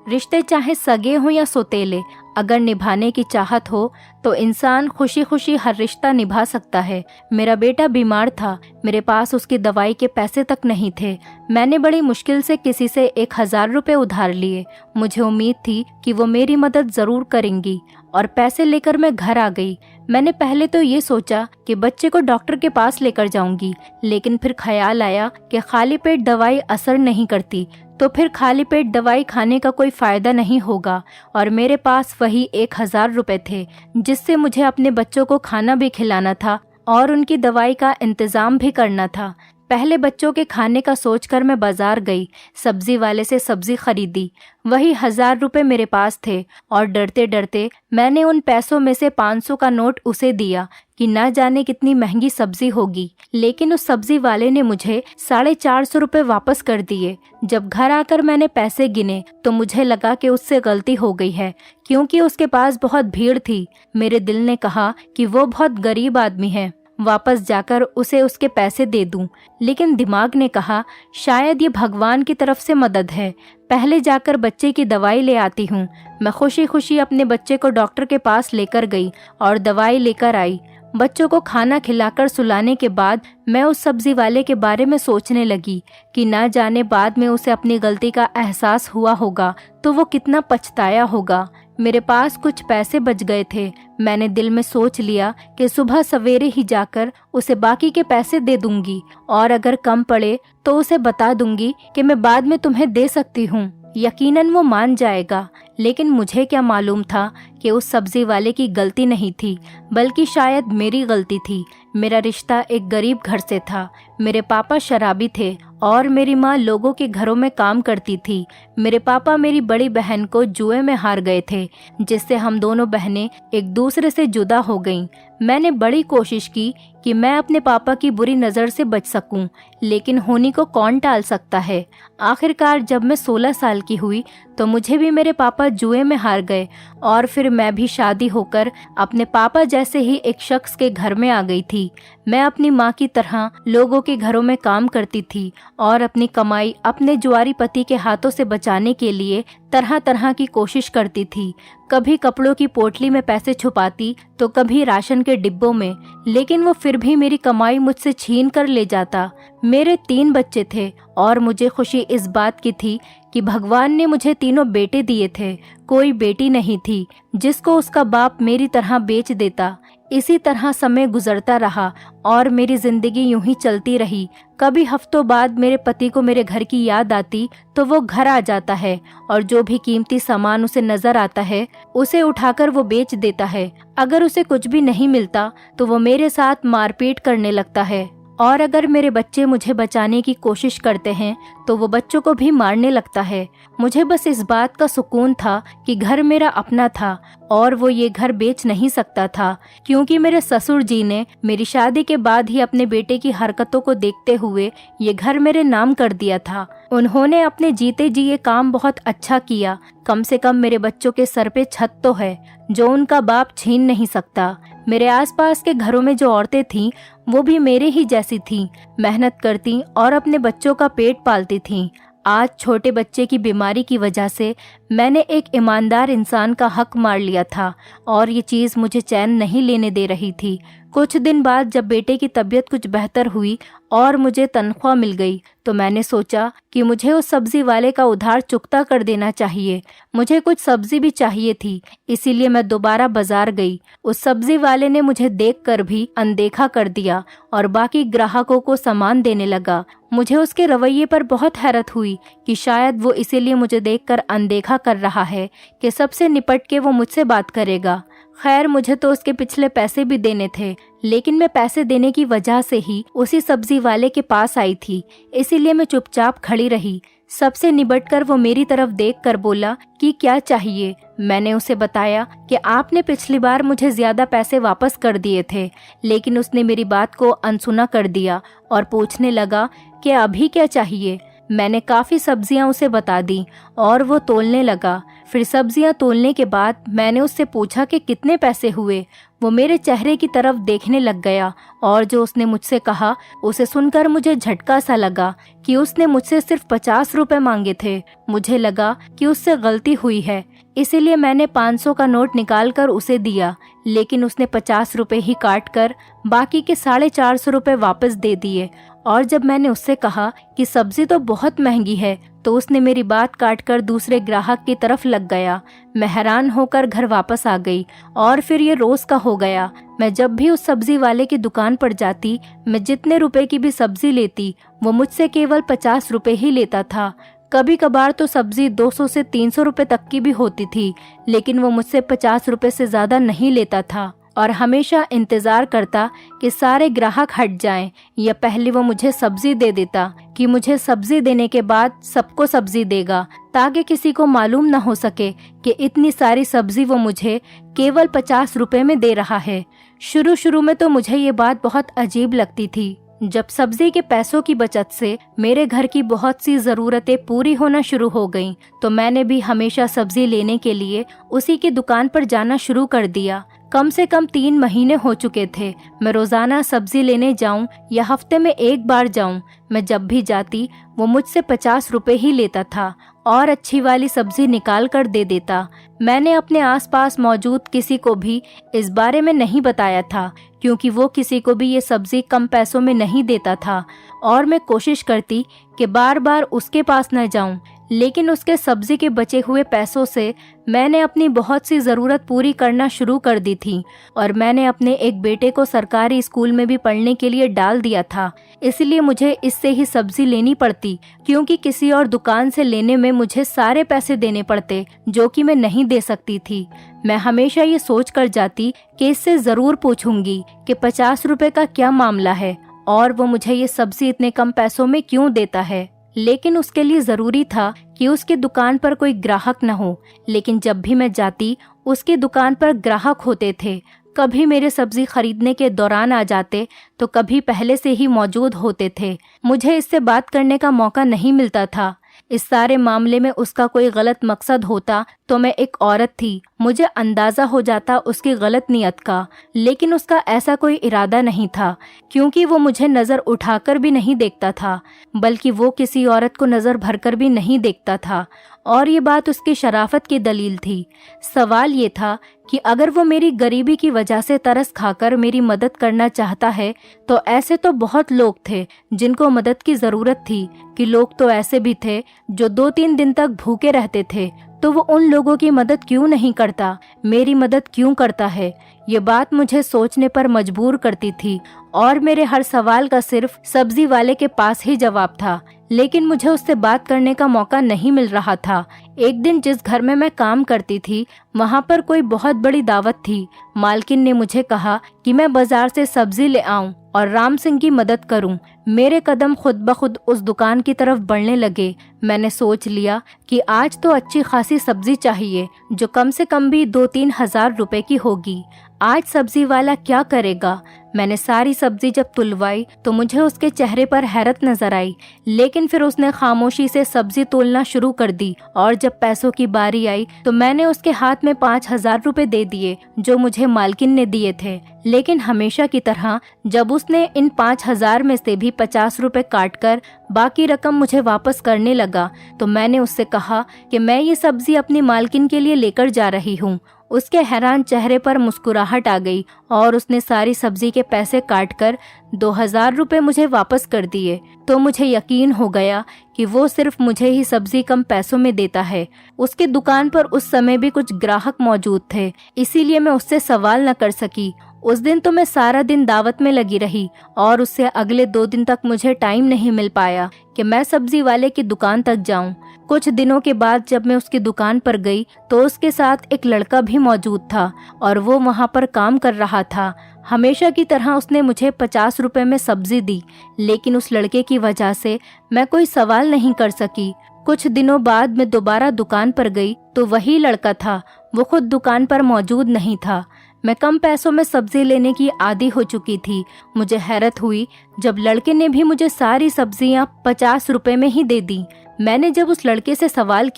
रिश्ते चाहे सगे हों या सौतेले, अगर निभाने की चाहत हो तो इंसान खुशी खुशी हर रिश्ता निभा सकता है। मेरा बेटा बीमार था, मेरे पास उसकी दवाई के पैसे तक नहीं थे। मैंने बड़ी मुश्किल से किसी से 1000 रुपये उधार लिए। मुझे उम्मीद थी कि वो मेरी मदद ज़रूर करेंगी और पैसे लेकर मैं घर आ गई। मैंने पहले तो ये सोचा कि बच्चे को डॉक्टर के पास लेकर जाऊंगी, लेकिन फिर ख्याल आया कि खाली पेट दवाई असर नहीं करती, तो फिर खाली पेट दवाई खाने का कोई फ़ायदा नहीं होगा और मेरे पास वही 1000 रुपये थे जिससे मुझे अपने बच्चों को खाना भी खिलाना था और उनकी दवाई का इंतज़ाम भी करना था। पहले बच्चों के खाने का सोचकर मैं बाजार गई, सब्जी वाले से सब्जी खरीदी। वही 1000 रुपये मेरे पास थे और डरते डरते मैंने उन पैसों में से 500 का नोट उसे दिया कि ना जाने कितनी महंगी सब्जी होगी, लेकिन उस सब्जी वाले ने मुझे 450 रुपये वापस कर दिए। जब घर आकर मैंने पैसे गिने तो मुझे लगा कि उससे गलती हो गई है, क्योंकि उसके पास बहुत भीड़ थी। मेरे दिल ने कहा कि वो बहुत गरीब आदमी है, वापस जाकर उसे उसके पैसे दे दूं, लेकिन दिमाग ने कहा शायद ये भगवान की तरफ से मदद है, पहले जाकर बच्चे की दवाई ले आती हूँ। मैं खुशी खुशी अपने बच्चे को डॉक्टर के पास लेकर गई और दवाई लेकर आई। बच्चों को खाना खिलाकर सुलाने के बाद मैं उस सब्जी वाले के बारे में सोचने लगी कि ना जाने बाद में उसे अपनी गलती का एहसास हुआ होगा तो वो कितना पछताया होगा। मेरे पास कुछ पैसे बच गए थे। मैंने दिल में सोच लिया कि सुबह सवेरे ही जाकर उसे बाकी के पैसे दे दूंगी और अगर कम पड़े तो उसे बता दूंगी कि मैं बाद में तुम्हें दे सकती हूँ। यकीनन वो मान जाएगा, लेकिन मुझे क्या मालूम था कि उस सब्जी वाले की गलती नहीं थी, बल्कि शायद मेरी गलती थी। मेरा रिश्ता एक गरीब घर से था। मेरे पापा शराबी थे और मेरी माँ लोगों के घरों में काम करती थी। मेरे पापा मेरी बड़ी बहन को जुए में हार गए थे, जिससे हम दोनों बहनें एक दूसरे से जुदा हो गईं। मैंने बड़ी कोशिश की कि मैं अपने पापा की बुरी नज़र से बच सकूं, लेकिन होनी को कौन टाल सकता है। आखिरकार जब मैं 16 साल की हुई तो मुझे भी मेरे पापा जुए में हार गए और फिर मैं भी शादी होकर अपने पापा जैसे ही एक शख्स के घर में आ गई थी। मैं अपनी माँ की तरह लोगों के घरों में काम करती थी और अपनी कमाई अपने जुआरी पति के हाथों से बचाने के लिए तरह तरह की कोशिश करती थी। कभी कपड़ों की पोटली में पैसे छुपाती तो कभी राशन के डिब्बों में, लेकिन वो फिर भी मेरी कमाई मुझसे छीन कर ले जाता। मेरे 3 बच्चे थे और मुझे खुशी इस बात की थी कि भगवान ने मुझे 3 बेटे दिए थे। कोई बेटी नहीं थी जिसको उसका बाप मेरी तरह बेच देता। इसी तरह समय गुजरता रहा और मेरी जिंदगी यूं ही चलती रही। कभी हफ्तों बाद मेरे पति को मेरे घर की याद आती तो वो घर आ जाता है और जो भी कीमती सामान उसे नजर आता है उसे उठाकर वो बेच देता है। अगर उसे कुछ भी नहीं मिलता तो वो मेरे साथ मारपीट करने लगता है और अगर मेरे बच्चे मुझे बचाने की कोशिश करते हैं तो वो बच्चों को भी मारने लगता है। मुझे बस इस बात का सुकून था कि घर मेरा अपना था और वो ये घर बेच नहीं सकता था, क्योंकि मेरे ससुर जी ने मेरी शादी के बाद ही अपने बेटे की हरकतों को देखते हुए ये घर मेरे नाम कर दिया था। उन्होंने अपने जीते जी ये काम बहुत अच्छा किया। कम से कम मेरे बच्चों के सर पे छत तो है जो उनका बाप छीन नहीं सकता। मेरे आसपास के घरों में जो औरतें थीं वो भी मेरे ही जैसी थीं, मेहनत करती और अपने बच्चों का पेट पालती थीं। आज छोटे बच्चे की बीमारी की वजह से मैंने एक ईमानदार इंसान का हक मार लिया था और ये चीज़ मुझे चैन नहीं लेने दे रही थी। कुछ दिन बाद जब बेटे की तबीयत कुछ बेहतर हुई और मुझे तनख्वाह मिल गई तो मैंने सोचा कि मुझे उस सब्जी वाले का उधार चुकता कर देना चाहिए। मुझे कुछ सब्जी भी चाहिए थी, इसीलिए मैं दोबारा बाजार गई। उस सब्जी वाले ने मुझे देखकर भी अनदेखा कर दिया और बाकी ग्राहकों को सामान देने लगा। मुझे उसके रवैये पर बहुत हैरत हुई कि शायद वो इसीलिए मुझे देखकर अनदेखा कर रहा है कि सबसे निपट के वो मुझसे बात करेगा। खैर, मुझे तो उसके पिछले पैसे भी देने थे, लेकिन मैं पैसे देने की वजह से ही उसी सब्जी वाले के पास आई थी, इसीलिए मैं चुपचाप खड़ी रही। सबसे निबटकर वो मेरी तरफ देखकर बोला कि क्या चाहिए। मैंने उसे बताया कि आपने पिछली बार मुझे ज्यादा पैसे वापस कर दिए थे, लेकिन उसने मेरी बात को अनसुना कर दिया और पूछने लगा कि अभी क्या चाहिए। मैंने काफ़ी सब्जियां उसे बता दी और वो तोलने लगा। फिर सब्जियां तोलने के बाद मैंने उससे पूछा कि कितने पैसे हुए। वो मेरे चेहरे की तरफ देखने लग गया और जो उसने मुझसे कहा उसे सुनकर मुझे झटका सा लगा कि उसने मुझसे सिर्फ 50 रुपए मांगे थे। मुझे लगा कि उससे गलती हुई है, इसीलिए मैंने 500 का नोट निकालकर उसे दिया, लेकिन उसने 50 रुपए ही काट कर बाकी के 450 रुपए वापस दे दिए। और जब मैंने उससे कहा कि सब्जी तो बहुत महंगी है तो उसने मेरी बात काटकर दूसरे ग्राहक की तरफ लग गया। मैं हैरान होकर घर वापस आ गई और फिर ये रोज का हो गया। मैं जब भी उस सब्जी वाले की दुकान पर जाती, मैं जितने रुपए की भी सब्जी लेती वो मुझसे केवल 50 रुपए ही लेता था। कभी कभार तो सब्जी 200 से 300 रुपए तक की भी होती थी, लेकिन वो मुझसे 50 रुपए से ज्यादा नहीं लेता था और हमेशा इंतजार करता कि सारे ग्राहक हट जाएं, या पहले वो मुझे सब्जी दे देता कि मुझे सब्जी देने के बाद सबको सब्जी देगा, ताकि किसी को मालूम न हो सके कि इतनी सारी सब्जी वो मुझे केवल 50 रुपए में दे रहा है। शुरू में तो मुझे ये बात बहुत अजीब लगती थी। जब सब्जी के पैसों की बचत से मेरे घर की बहुत सी जरूरतें पूरी होना शुरू हो गईं, तो मैंने भी हमेशा सब्जी लेने के लिए उसी की दुकान पर जाना शुरू कर दिया। कम से कम 3 महीने हो चुके थे। मैं रोजाना सब्जी लेने जाऊं या हफ्ते में एक बार जाऊं, मैं जब भी जाती वो मुझसे 50 रुपए ही लेता था और अच्छी वाली सब्जी निकाल कर दे देता। मैंने अपने आसपास मौजूद किसी को भी इस बारे में नहीं बताया था, क्योंकि वो किसी को भी ये सब्जी कम पैसों में नहीं देता था और मैं कोशिश करती कि बार बार उसके पास न जाऊं। लेकिन उसके सब्जी के बचे हुए पैसों से मैंने अपनी बहुत सी ज़रूरत पूरी करना शुरू कर दी थी और मैंने अपने एक बेटे को सरकारी स्कूल में भी पढ़ने के लिए डाल दिया था। इसलिए मुझे इससे ही सब्जी लेनी पड़ती, क्योंकि किसी और दुकान से लेने में मुझे सारे पैसे देने पड़ते जो कि मैं नहीं दे सकती थी। मैं हमेशा ये सोच कर जाती कि इससे ज़रूर पूछूंगी कि 50 रुपए का क्या मामला है और वो मुझे ये सब्जी इतने कम पैसों में क्यों देता है। लेकिन उसके लिए जरूरी था कि उसकी दुकान पर कोई ग्राहक न हो। लेकिन जब भी मैं जाती उसकी दुकान पर ग्राहक होते थे। कभी मेरे सब्जी खरीदने के दौरान आ जाते तो कभी पहले से ही मौजूद होते थे। मुझे इससे बात करने का मौका नहीं मिलता था। इस सारे मामले में उसका कोई गलत मकसद होता तो मैं एक औरत थी, मुझे अंदाजा हो जाता उसकी गलत नियत का। लेकिन उसका ऐसा कोई इरादा नहीं था, क्योंकि वो मुझे नज़र उठाकर भी नहीं देखता था, बल्कि वो किसी औरत को नज़र भरकर भी नहीं देखता था। और ये बात उसकी शराफत की दलील थी। सवाल ये था कि अगर वो मेरी गरीबी की वजह से तरस खाकर मेरी मदद करना चाहता है तो ऐसे तो बहुत लोग थे जिनको मदद की ज़रूरत थी, कि लोग तो ऐसे भी थे जो 2-3 दिन तक भूखे रहते थे, तो वो उन लोगों की मदद क्यों नहीं करता, मेरी मदद क्यों करता है। ये बात मुझे सोचने पर मजबूर करती थी और मेरे हर सवाल का सिर्फ सब्जी वाले के पास ही जवाब था। लेकिन मुझे उससे बात करने का मौका नहीं मिल रहा था, एक दिन जिस घर में मैं काम करती थी वहाँ पर कोई बहुत बड़ी दावत थी। मालकिन ने मुझे कहा कि मैं बाजार से सब्जी ले आऊं और राम सिंह की मदद करूं। मेरे कदम खुद ब खुद उस दुकान की तरफ बढ़ने लगे। मैंने सोच लिया कि आज तो अच्छी खासी सब्जी चाहिए जो कम से कम भी 2-3 हजार रुपए की होगी। आज सब्जी वाला क्या करेगा। मैंने सारी सब्जी जब तुलवाई तो मुझे उसके चेहरे पर हैरत नजर आई, लेकिन फिर उसने खामोशी से सब्जी तोलना शुरू कर दी और जब पैसों की बारी आई तो मैंने उसके हाथ में 5,000 रुपए दे दिए जो मुझे मालकिन ने दिए थे। लेकिन हमेशा की तरह जब उसने इन 5,000 में से भी 50 रुपए काट कर बाकी रकम मुझे वापस करने लगा तो मैंने उससे कहा कि मैं ये सब्जी अपनी मालकिन के लिए लेकर जा रही हूँ। उसके हैरान चेहरे पर मुस्कुराहट आ गई और उसने सारी सब्जी के पैसे काटकर 2,000 रुपए मुझे वापस कर दिए। तो मुझे यकीन हो गया कि वो सिर्फ मुझे ही सब्जी कम पैसों में देता है। उसकी दुकान पर उस समय भी कुछ ग्राहक मौजूद थे, इसीलिए मैं उससे सवाल न कर सकी। उस दिन तो मैं सारा दिन दावत में लगी रही और उससे अगले 2 दिन तक मुझे टाइम नहीं मिल पाया कि मैं सब्जी वाले की दुकान तक जाऊं। कुछ दिनों के बाद जब मैं उसकी दुकान पर गई तो उसके साथ एक लड़का भी मौजूद था और वो वहां पर काम कर रहा था। हमेशा की तरह उसने मुझे 50 रुपए में सब्जी दी, लेकिन उस लड़के की वजह से मैं कोई सवाल नहीं कर सकी। कुछ दिनों बाद मैं दोबारा दुकान पर गई तो वही लड़का था, वो खुद दुकान पर मौजूद नहीं था। मैं कम पैसों में सब्जी लेने की आदी हो चुकी थी। मुझे हैरत हुई जब लड़के ने भी मुझे सारी सब्जियां 50 रुपए में ही दे दी। मैंने जब उस लड़के से सवाल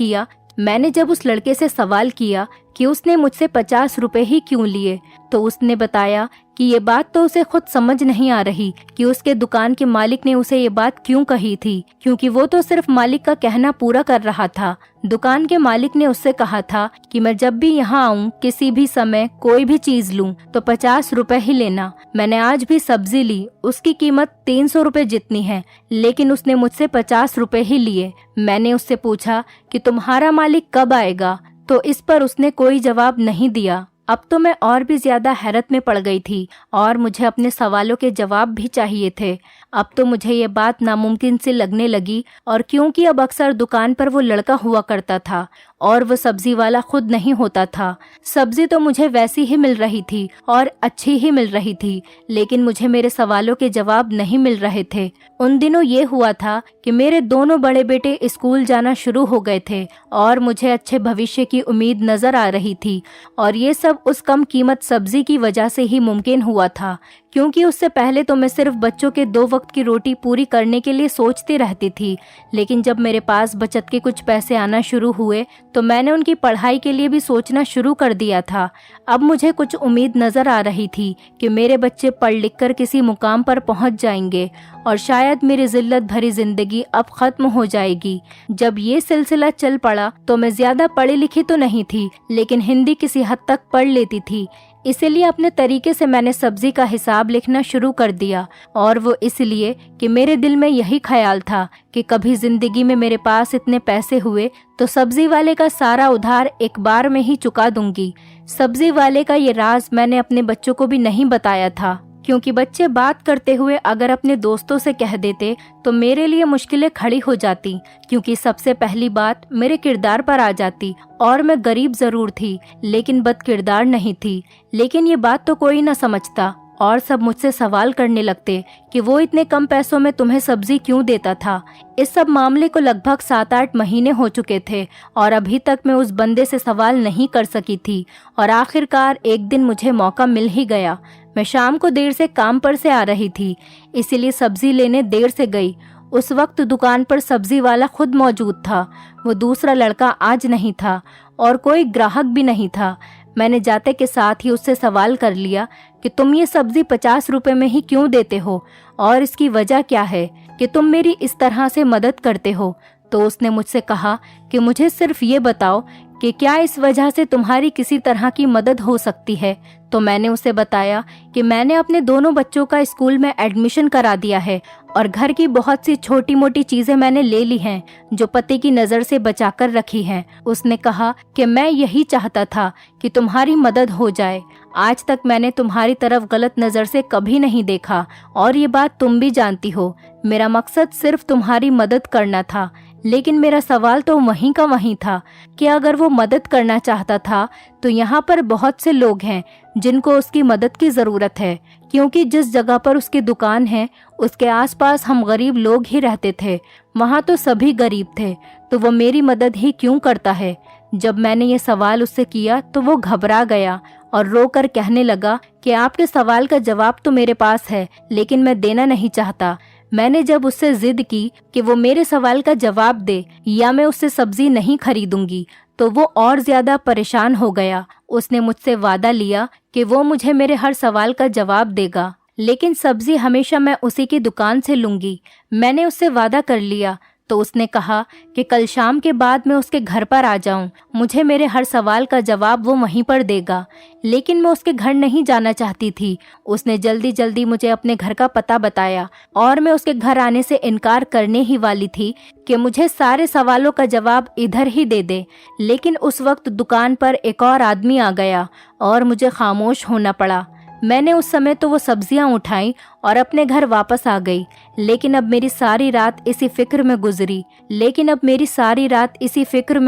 किया कि उसने मुझसे 50 रुपए ही क्यों लिए तो उसने बताया कि ये बात तो उसे खुद समझ नहीं आ रही कि उसके दुकान के मालिक ने उसे ये बात क्यों कही थी, क्योंकि वो तो सिर्फ मालिक का कहना पूरा कर रहा था। दुकान के मालिक ने उससे कहा था कि मैं जब भी यहाँ आऊँ किसी भी समय कोई भी चीज लूँ तो 50 रुपए ही लेना। मैंने आज भी सब्जी ली, उसकी कीमत 300 रुपए जितनी है, लेकिन उसने मुझसे 50 रुपए ही लिए। मैंने उससे पूछा कि तुम्हारा मालिक कब आएगा, तो इस पर उसने कोई जवाब नहीं दिया। अब तो मैं और भी ज्यादा हैरत में पड़ गई थी और मुझे अपने सवालों के जवाब भी चाहिए थे। अब तो मुझे ये बात नामुमकिन सी लगने लगी, और क्योंकि अब अक्सर दुकान पर वो लड़का हुआ करता था और वो सब्जी वाला खुद नहीं होता था। सब्जी तो मुझे वैसी ही मिल रही थी और अच्छी ही मिल रही थी, लेकिन मुझे मेरे सवालों के जवाब नहीं मिल रहे थे। उन दिनों ये हुआ था कि मेरे दोनों बड़े बेटे स्कूल जाना शुरू हो गए थे और मुझे अच्छे भविष्य की उम्मीद नजर आ रही थी, और ये सब उस कम कीमत सब्जी की वजह से ही मुमकिन हुआ था, क्योंकि उससे पहले तो मैं सिर्फ बच्चों के 2 वक्त की रोटी पूरी करने के लिए सोचती रहती थी। लेकिन जब मेरे पास बचत के कुछ पैसे आना शुरू हुए तो मैंने उनकी पढ़ाई के लिए भी सोचना शुरू कर दिया था। अब मुझे कुछ उम्मीद नजर आ रही थी कि मेरे बच्चे पढ़ लिख कर किसी मुकाम पर पहुंच जाएंगे और शायद मेरी जिल्लत भरी जिंदगी अब खत्म हो जाएगी। जब ये सिलसिला चल पड़ा तो मैं ज्यादा पढ़ी लिखी तो नहीं थी, लेकिन हिंदी किसी हद तक पढ़ लेती थी। इसीलिए अपने तरीके से मैंने सब्जी का हिसाब लिखना शुरू कर दिया, और वो इसलिए कि मेरे दिल में यही ख्याल था कि कभी जिंदगी में मेरे पास इतने पैसे हुए तो सब्जी वाले का सारा उधार एक बार में ही चुका दूंगी। सब्जी वाले का ये राज मैंने अपने बच्चों को भी नहीं बताया था, क्योंकि बच्चे बात करते हुए अगर अपने दोस्तों से कह देते तो मेरे लिए मुश्किलें खड़ी हो जाती, क्योंकि सबसे पहली बात मेरे किरदार पर आ जाती, और मैं गरीब जरूर थी लेकिन बद किरदार नहीं थी। लेकिन ये बात तो कोई न समझता और सब मुझसे सवाल करने लगते कि वो इतने कम पैसों में तुम्हें सब्जी क्यों देता था। इस सब मामले को लगभग 7-8 महीने हो चुके थे और अभी तक मैं उस बंदे से सवाल नहीं कर सकी थी, और आखिरकार एक दिन मुझे मौका मिल ही गया। मैं शाम को देर से काम पर से आ रही थी, इसीलिए सब्जी लेने देर से गई। उस वक्त दुकान पर सब्जी वाला खुद मौजूद था, वो दूसरा लड़का आज नहीं था और कोई ग्राहक भी नहीं था। मैंने जाते के साथ ही उससे सवाल कर लिया कि तुम ये सब्जी 50 रुपए में ही क्यों देते हो और इसकी वजह क्या है कि तुम मेरी इस तरह से मदद करते हो। तो उसने मुझसे कहा कि मुझे सिर्फ ये बताओ कि क्या इस वजह से तुम्हारी किसी तरह की मदद हो सकती है। तो मैंने उसे बताया कि मैंने अपने दोनों बच्चों का स्कूल में एडमिशन करा दिया है और घर की बहुत सी छोटी मोटी चीजें मैंने ले ली हैं जो पति की नजर से बचाकर रखी हैं। उसने कहा कि मैं यही चाहता था कि तुम्हारी मदद हो जाए। आज तक मैंने तुम्हारी तरफ गलत नजर से कभी नहीं देखा और ये बात तुम भी जानती हो। मेरा मकसद सिर्फ तुम्हारी मदद करना था, लेकिन मेरा सवाल तो वहीं का वहीं था कि अगर वो मदद करना चाहता था तो यहाँ पर बहुत से लोग हैं जिनको उसकी मदद की ज़रूरत है, क्योंकि जिस जगह पर उसकी दुकान है उसके आसपास हम गरीब लोग ही रहते थे, वहाँ तो सभी गरीब थे, तो वो मेरी मदद ही क्यों करता है। जब मैंने ये सवाल उससे किया तो वो घबरा गया और रोकर कहने लगा कि आपके सवाल का जवाब तो मेरे पास है, लेकिन मैं देना नहीं चाहता। मैंने जब उससे जिद की कि वो मेरे सवाल का जवाब दे या मैं उससे सब्जी नहीं खरीदूंगी, तो वो और ज्यादा परेशान हो गया। उसने मुझसे वादा लिया कि वो मुझे मेरे हर सवाल का जवाब देगा, लेकिन सब्जी हमेशा मैं उसी की दुकान से लूंगी। मैंने उससे वादा कर लिया, तो उसने कहा कि कल शाम के बाद मैं उसके घर पर आ जाऊं, मुझे मेरे हर सवाल का जवाब वो वहीं पर देगा। लेकिन मैं उसके घर नहीं जाना चाहती थी। उसने जल्दी जल्दी मुझे अपने घर का पता बताया और मैं उसके घर आने से इनकार करने ही वाली थी कि मुझे सारे सवालों का जवाब इधर ही दे दे। लेकिन उस वक्त दुकान पर एक और आदमी आ गया और मुझे खामोश होना पड़ा। मैंने उस समय तो वो सब्जियां उठाई और अपने घर वापस आ गई, लेकिन अब मेरी सारी रात इसी फिक्र में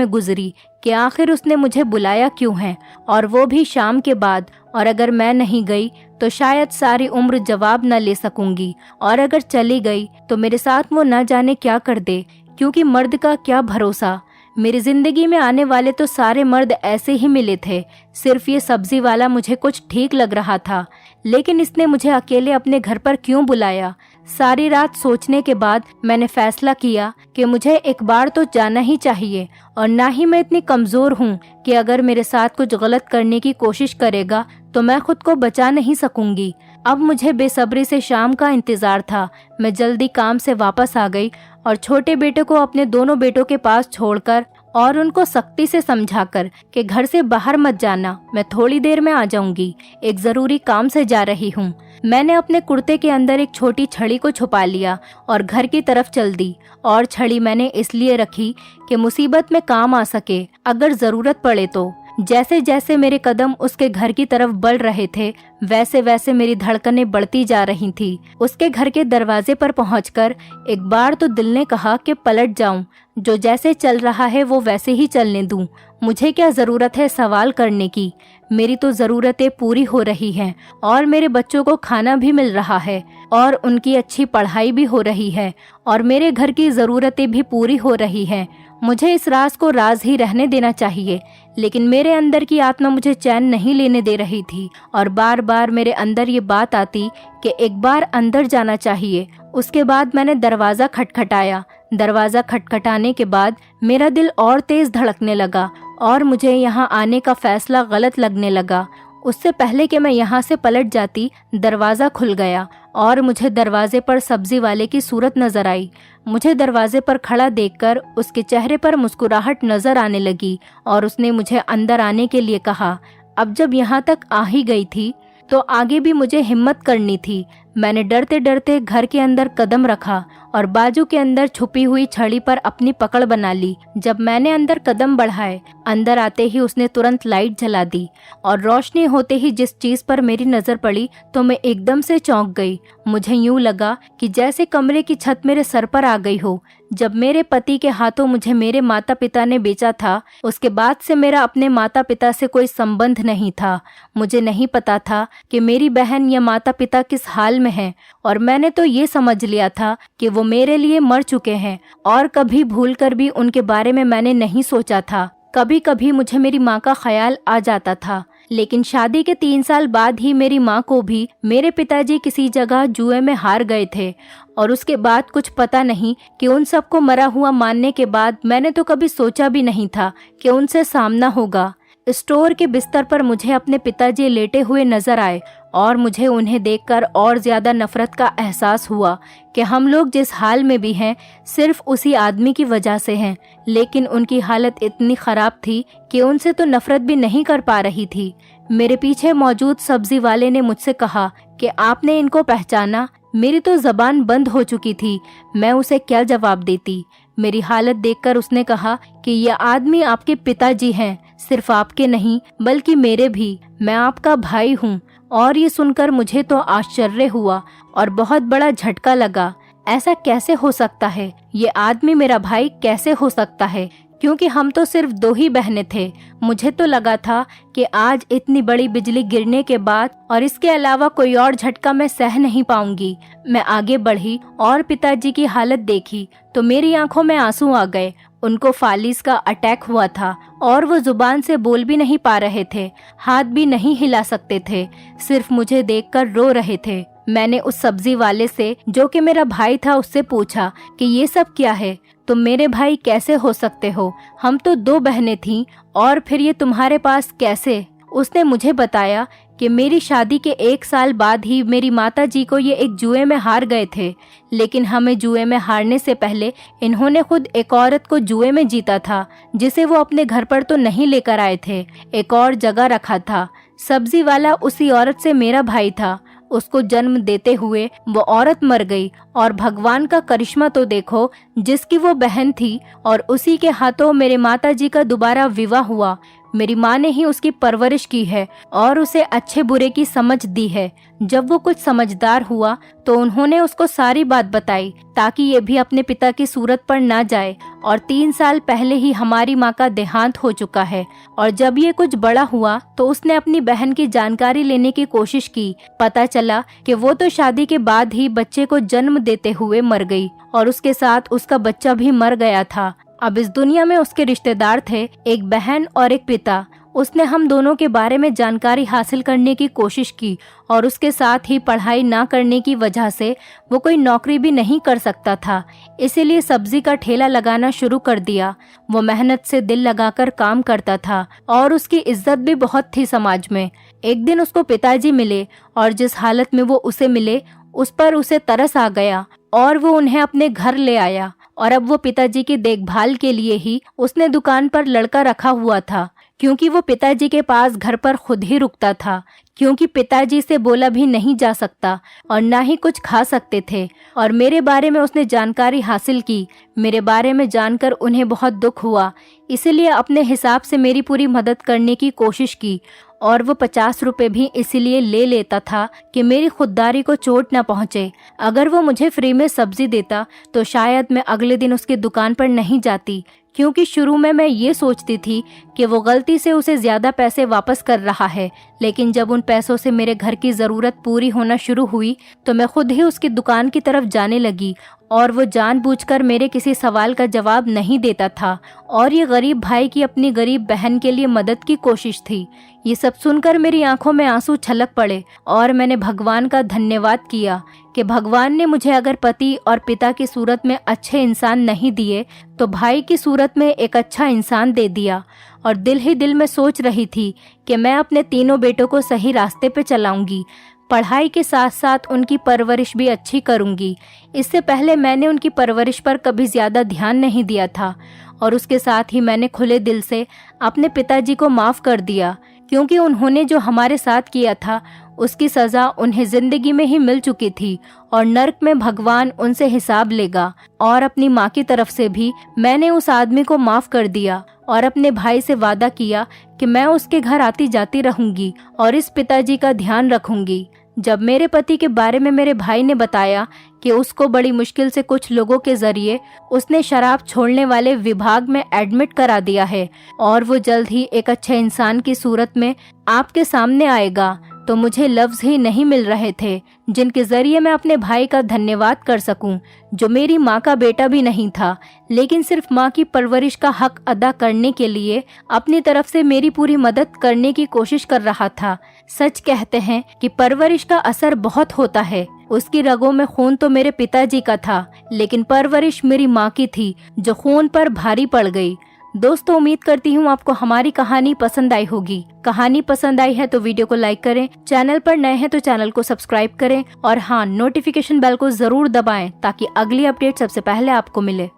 गुजरी कि आखिर उसने मुझे बुलाया क्यों है, और वो भी शाम के बाद। और अगर मैं नहीं गई तो शायद सारी उम्र जवाब न ले सकूंगी, और अगर चली गई तो मेरे साथ वो न जाने क्या कर दे, क्योंकि मर्द का क्या भरोसा। मेरी जिंदगी में आने वाले तो सारे मर्द ऐसे ही मिले थे, सिर्फ ये सब्जी वाला मुझे कुछ ठीक लग रहा था। लेकिन इसने मुझे अकेले अपने घर पर क्यों बुलाया। सारी रात सोचने के बाद मैंने फैसला किया कि मुझे एक बार तो जाना ही चाहिए, और ना ही मैं इतनी कमजोर हूँ कि अगर मेरे साथ कुछ गलत करने की कोशिश करेगा तो मैं खुद को बचा नहीं सकूंगी। अब मुझे बेसब्री से शाम का इंतजार था। मैं जल्दी काम से वापस आ गई और छोटे बेटे को अपने दोनों बेटों के पास छोड़कर और उनको सख्ती से समझाकर कि घर से बाहर मत जाना, मैं थोड़ी देर में आ जाऊंगी, एक जरूरी काम से जा रही हूँ। मैंने अपने कुर्ते के अंदर एक छोटी छड़ी को छुपा लिया और घर की तरफ चल दी। और छड़ी मैंने इसलिए रखी कि मुसीबत में काम आ सके, अगर जरूरत पड़े तो। जैसे जैसे मेरे कदम उसके घर की तरफ बढ़ रहे थे, वैसे वैसे मेरी धड़कनें बढ़ती जा रही थी। उसके घर के दरवाजे पर पहुंचकर एक बार तो दिल ने कहा कि पलट जाऊं, जो जैसे चल रहा है वो वैसे ही चलने दूं। मुझे क्या जरूरत है सवाल करने की, मेरी तो जरूरतें पूरी हो रही हैं और मेरे बच्चों को खाना भी मिल रहा है और उनकी अच्छी पढ़ाई भी हो रही है और मेरे घर की जरूरतें भी पूरी हो रही हैं। मुझे इस राज को राज ही रहने देना चाहिए, लेकिन मेरे अंदर की आत्मा मुझे चैन नहीं लेने दे रही थी और बार बार मेरे अंदर ये बात आती कि एक बार अंदर जाना चाहिए। उसके बाद मैंने दरवाज़ा खटखटाया। दरवाज़ा खटखटाने के बाद मेरा दिल और तेज धड़कने लगा और मुझे यहाँ आने का फैसला गलत लगने लगा। उससे पहले कि मैं यहाँ से पलट जाती, दरवाज़ा खुल गया और मुझे दरवाजे पर सब्जी वाले की सूरत नजर आई। मुझे दरवाजे पर खड़ा देखकर उसके चेहरे पर मुस्कुराहट नजर आने लगी और उसने मुझे अंदर आने के लिए कहा। अब जब यहाँ तक आ ही गई थी तो आगे भी मुझे हिम्मत करनी थी। मैंने डरते डरते घर के अंदर कदम रखा और बाजू के अंदर छुपी हुई छड़ी पर अपनी पकड़ बना ली। जब मैंने अंदर कदम बढ़ाए, अंदर आते ही उसने तुरंत लाइट जला दी और रोशनी होते ही जिस चीज पर मेरी नजर पड़ी तो मैं एकदम से चौंक गई। मुझे यूं लगा कि जैसे कमरे की छत मेरे सर पर आ गई हो। जब मेरे पति के हाथों मुझे मेरे माता पिता ने बेचा था, उसके बाद से मेरा अपने माता पिता से कोई संबंध नहीं था। मुझे नहीं पता था कि मेरी बहन या माता पिता किस हाल में हैं, और मैंने तो ये समझ लिया था कि वो मेरे लिए मर चुके हैं, और कभी भूलकर भी उनके बारे में मैंने नहीं सोचा था। कभी कभी मुझे मेरी माँ का ख्याल आ जाता था, लेकिन शादी के 3 साल बाद ही मेरी माँ को भी मेरे पिताजी किसी जगह जुए में हार गए थे, और उसके बाद कुछ पता नहीं कि उन सबको मरा हुआ मानने के बाद मैंने तो कभी सोचा भी नहीं था कि उनसे सामना होगा। स्टोर के बिस्तर पर मुझे अपने पिताजी लेटे हुए नजर आए और मुझे उन्हें देखकर और ज्यादा नफरत का एहसास हुआ कि हम लोग जिस हाल में भी हैं सिर्फ उसी आदमी की वजह से हैं। लेकिन उनकी हालत इतनी खराब थी कि उनसे तो नफरत भी नहीं कर पा रही थी। मेरे पीछे मौजूद सब्जी वाले ने मुझसे कहा कि आपने इनको पहचाना। मेरी तो जबान बंद हो चुकी थी, मैं उसे क्या जवाब देती। मेरी हालत देखकर उसने कहा कि यह आदमी आपके पिताजी हैं, सिर्फ आपके नहीं बल्कि मेरे भी। मैं आपका भाई हूँ। और ये सुनकर मुझे तो आश्चर्य हुआ और बहुत बड़ा झटका लगा। ऐसा कैसे हो सकता है? ये आदमी मेरा भाई कैसे हो सकता है? क्योंकि हम तो सिर्फ 2 ही बहनें थे। मुझे तो लगा था कि आज इतनी बड़ी बिजली गिरने के बाद और इसके अलावा कोई और झटका मैं सह नहीं पाऊंगी। मैं आगे बढ़ी और पिताजी की हालत देखी तो मेरी आंखों में आंसू आ गए। उनको फालिस का अटैक हुआ था और वो जुबान से बोल भी नहीं पा रहे थे, हाथ भी नहीं हिला सकते थे, सिर्फ मुझे देखकर रो रहे थे। मैंने उस सब्जी वाले से, जो कि मेरा भाई था, उससे पूछा कि ये सब क्या है? तुम मेरे भाई कैसे हो सकते हो? हम तो 2 बहनें थीं और फिर ये तुम्हारे पास कैसे? उसने मुझे बताया कि मेरी शादी के 1 साल बाद ही मेरी माताजी को ये एक जुए में हार गए थे, लेकिन हमें जुए में हारने से पहले इन्होंने खुद एक औरत को जुए में जीता था, जिसे वो अपने घर पर तो नहीं लेकर आए थे, एक और जगह रखा था। सब्जी वाला उसी औरत से मेरा भाई था। उसको जन्म देते हुए वो औरत मर गई और भगवान का करिश्मा तो देखो, जिसकी वो बहन थी और उसी के हाथों मेरे माताजी का दोबारा विवाह हुआ। मेरी माँ ने ही उसकी परवरिश की है और उसे अच्छे बुरे की समझ दी है। जब वो कुछ समझदार हुआ तो उन्होंने उसको सारी बात बताई ताकि ये भी अपने पिता की सूरत पर ना जाए। और 3 साल पहले ही हमारी माँ का देहांत हो चुका है और जब ये कुछ बड़ा हुआ तो उसने अपनी बहन की जानकारी लेने की कोशिश की। पता चला कि वो तो शादी के बाद ही बच्चे को जन्म देते हुए मर गई और उसके साथ उसका बच्चा भी मर गया था। अब इस दुनिया में उसके रिश्तेदार थे, एक बहन और एक पिता। उसने हम दोनों के बारे में जानकारी हासिल करने की कोशिश की और उसके साथ ही पढ़ाई ना करने की वजह से वो कोई नौकरी भी नहीं कर सकता था, इसीलिए सब्जी का ठेला लगाना शुरू कर दिया। वो मेहनत से दिल लगाकर काम करता था और उसकी इज्जत भी बहुत थी समाज में। एक दिन उसको पिताजी मिले और जिस हालत में वो उसे मिले उस पर उसे तरस आ गया और वो उन्हें अपने घर ले आया। और अब वो पिताजी की देखभाल के लिए ही उसने दुकान पर लड़का रखा हुआ था, क्योंकि वो पिताजी के पास घर पर खुद ही रुकता था, क्योंकि पिताजी से बोला भी नहीं जा सकता और ना ही कुछ खा सकते थे। और मेरे बारे में उसने जानकारी हासिल की। मेरे बारे में जानकर उन्हें बहुत दुख हुआ, इसलिए अपने हिसाब से मेरी पूरी मदद करने की कोशिश की और वो 50 रुपए भी इसीलिए ले लेता था कि मेरी खुददारी को चोट न पहुंचे। अगर वो मुझे फ्री में सब्जी देता तो शायद मैं अगले दिन उसकी दुकान पर नहीं जाती, क्योंकि शुरू में मैं ये सोचती थी कि वो गलती से उसे ज़्यादा पैसे वापस कर रहा है। लेकिन जब उन पैसों से मेरे घर की ज़रूरत पूरी होना शुरू हुई तो मैं खुद ही उसकी दुकान की तरफ जाने लगी और वो जानबूझकर मेरे किसी सवाल का जवाब नहीं देता था और ये गरीब भाई की अपनी गरीब बहन के लिए मदद की कोशिश थी। ये सब सुनकर मेरी आंखों में आंसू छलक पड़े और मैंने भगवान का धन्यवाद किया कि भगवान ने मुझे अगर पति और पिता की सूरत में अच्छे इंसान नहीं दिए तो भाई की सूरत में एक अच्छा इंसान दे दिया। और दिल ही दिल में सोच रही थी कि मैं अपने तीनों बेटों को सही रास्ते पे चलाऊंगी, पढ़ाई के साथ साथ उनकी परवरिश भी अच्छी करूंगी। इससे पहले मैंने उनकी परवरिश पर कभी ज़्यादा ध्यान नहीं दिया था और उसके साथ ही मैंने खुले दिल से अपने पिताजी को माफ़ कर दिया, क्योंकि उन्होंने जो हमारे साथ किया था उसकी सज़ा उन्हें ज़िंदगी में ही मिल चुकी थी और नर्क में भगवान उनसे हिसाब लेगा। और अपनी माँ की तरफ से भी मैंने उस आदमी को माफ़ कर दिया और अपने भाई से वादा किया कि मैं उसके घर आती जाती रहूंगी और इस पिताजी का ध्यान रखूंगी। जब मेरे पति के बारे में मेरे भाई ने बताया कि उसको बड़ी मुश्किल से कुछ लोगों के जरिए उसने शराब छोड़ने वाले विभाग में एडमिट करा दिया है और वो जल्द ही एक अच्छे इंसान की सूरत में आपके सामने आएगा, तो मुझे लफ्ज़ ही नहीं मिल रहे थे जिनके ज़रिए मैं अपने भाई का धन्यवाद कर सकूं, जो मेरी माँ का बेटा भी नहीं था, लेकिन सिर्फ माँ की परवरिश का हक अदा करने के लिए अपनी तरफ से मेरी पूरी मदद करने की कोशिश कर रहा था। सच कहते हैं कि परवरिश का असर बहुत होता है। उसकी रगों में खून तो मेरे पिताजी का था, लेकिन परवरिश मेरी माँ की थी जो खून पर भारी पड़ गई। दोस्तों, उम्मीद करती हूँ आपको हमारी कहानी पसंद आई होगी। कहानी पसंद आई है तो वीडियो को लाइक करें, चैनल पर नए हैं तो चैनल को सब्सक्राइब करें और हाँ, नोटिफिकेशन बेल को जरूर दबाएं ताकि अगली अपडेट सबसे पहले आपको मिले।